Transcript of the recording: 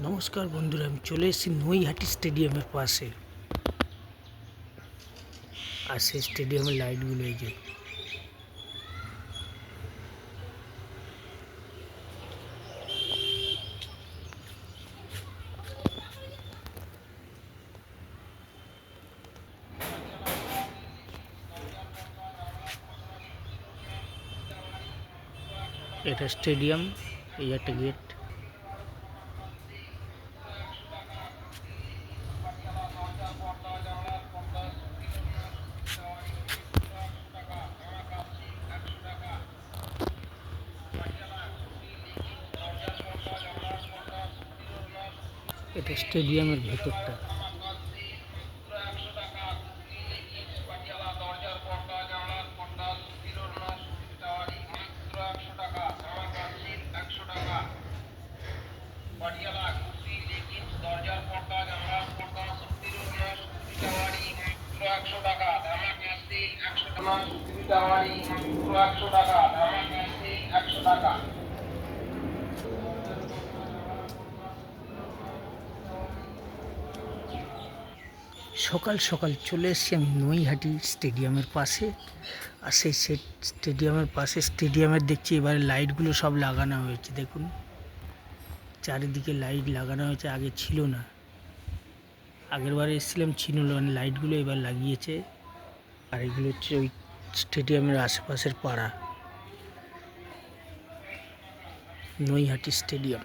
নমস্কার বন্ধুরা, আমি চলে এসেছি নৈহাটি স্টেডিয়ামের পাশে। আর সেই স্টেডিয়ামের লাইটগুলো এই যে এটা স্টেডিয়াম, এই একটা গেট। এটা স্টেডিয়ামের ভেতরটা। সকাল সকাল চলে এসেছি আমি নৈহাটি স্টেডিয়ামের পাশে। আর সেই স্টেডিয়ামের পাশে দেখছি এবারে লাইটগুলো সব লাগানো হয়েছে। দেখুন, চারিদিকে লাইট লাগানো হয়েছে, আগে ছিল না। আগের বারে এসেছিলাম ছিল না, লাইটগুলো এবার লাগিয়েছে। আর এগুলো হচ্ছে ওই স্টেডিয়ামের আশেপাশের পাড়া, নৈহাটি স্টেডিয়াম।